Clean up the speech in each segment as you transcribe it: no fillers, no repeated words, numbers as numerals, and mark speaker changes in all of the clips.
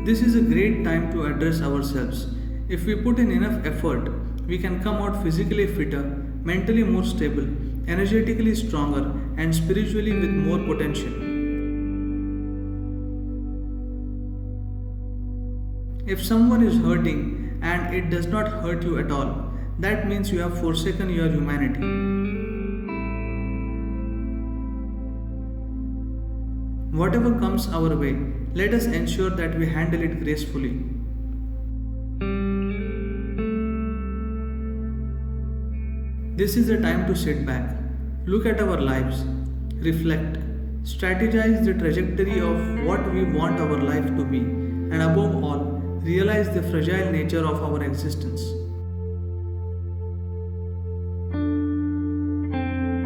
Speaker 1: This is a great time to address ourselves. If we put in enough effort, we can come out physically fitter, mentally more stable, energetically stronger, and spiritually with more potential. If someone is hurting and it does not hurt you at all, that means you have forsaken your humanity. Whatever comes our way, let us ensure that we handle it gracefully. This is the time to sit back, look at our lives, reflect, strategize the trajectory of what we want our life to be, and above all, realize the fragile nature of our existence.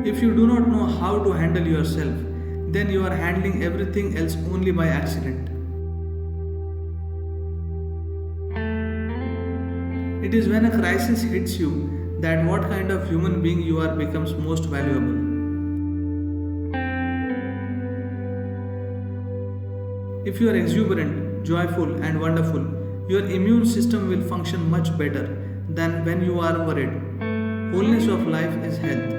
Speaker 1: If you do not know how to handle yourself, then you are handling everything else only by accident. It is when a crisis hits you that what kind of human being you are becomes most valuable. If you are exuberant, joyful, and wonderful, your immune system will function much better than when you are worried. Wholeness of life is health.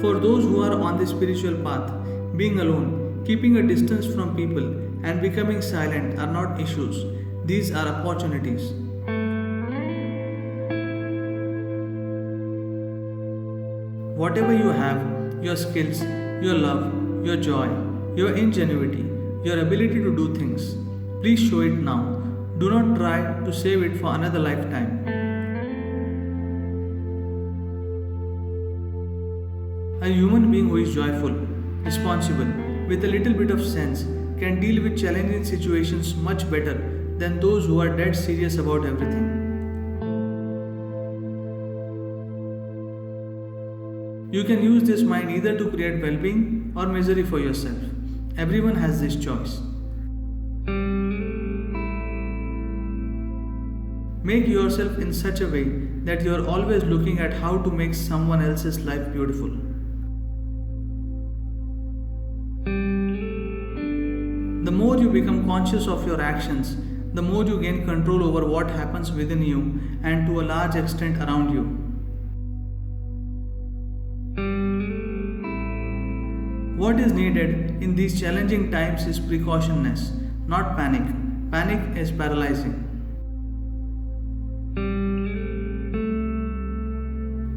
Speaker 1: For those who are on the spiritual path, being alone, keeping a distance from people, and becoming silent are not issues, these are opportunities. Whatever you have, your skills, your love, your joy, your ingenuity, your ability to do things, please show it now. Do not try to save it for another lifetime. A human being who is joyful, responsible, with a little bit of sense, can deal with challenging situations much better than those who are dead serious about everything. You can use this mind either to create well being or misery for yourself. Everyone has this choice. Make yourself in such a way that you are always looking at how to make someone else's life beautiful. The more you become conscious of your actions, the more you gain control over what happens within you and to a large extent around you. What is needed in these challenging times is precautionless, not panic. Panic is paralyzing.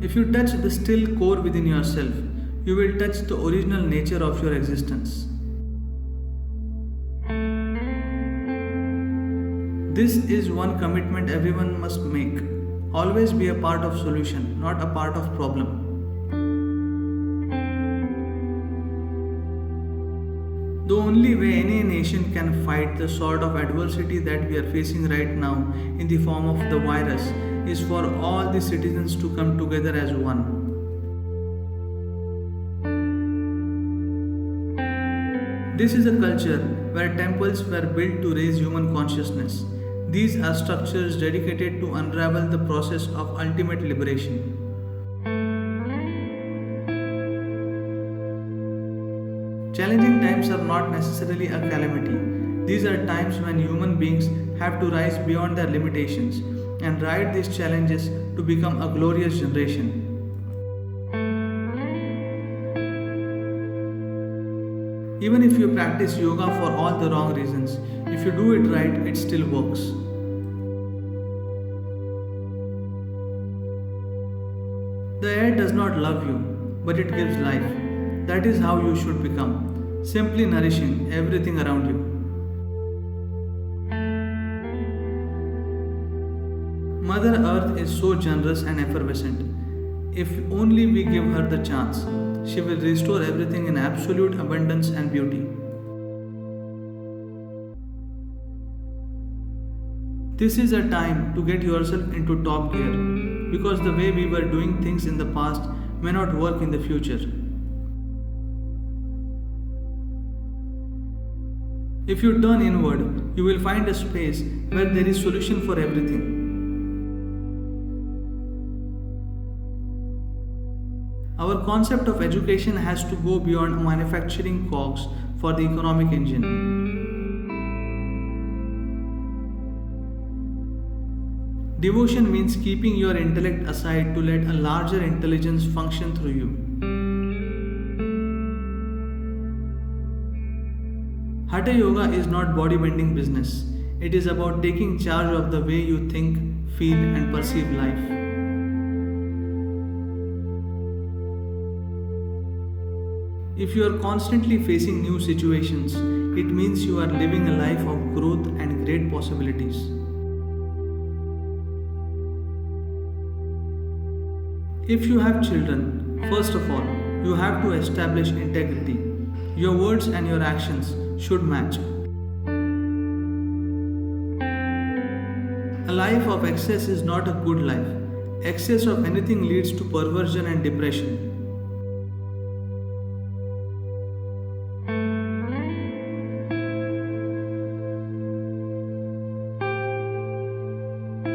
Speaker 1: If you touch the still core within yourself, you will touch the original nature of your existence. This is one commitment everyone must make. Always be a part of solution, not a part of problem. The only way any nation can fight the sort of adversity that we are facing right now in the form of the virus is for all the citizens to come together as one. This is a culture where temples were built to raise human consciousness. These are structures dedicated to unravel the process of ultimate liberation. Challenging times are not necessarily a calamity. These are times when human beings have to rise beyond their limitations and ride these challenges to become a glorious generation. Even if you practice yoga for all the wrong reasons, if you do it right, it still works. The air does not love you, but it gives life. That is how you should become, simply nourishing everything around you. Mother Earth is so generous and effervescent. If only we give her the chance, she will restore everything in absolute abundance and beauty. This is a time to get yourself into top gear because the way we were doing things in the past may not work in the future. If you turn inward, you will find a space where there is solution for everything. Our concept of education has to go beyond manufacturing cogs for the economic engine. Devotion means keeping your intellect aside to let a larger intelligence function through you. Hatha Yoga is not bodybuilding business. It is about taking charge of the way you think, feel, and perceive life. If you are constantly facing new situations, it means you are living a life of growth and great possibilities. If you have children, first of all, you have to establish integrity. Your words and your actions should match. A life of excess is not a good life. Excess of anything leads to perversion and depression.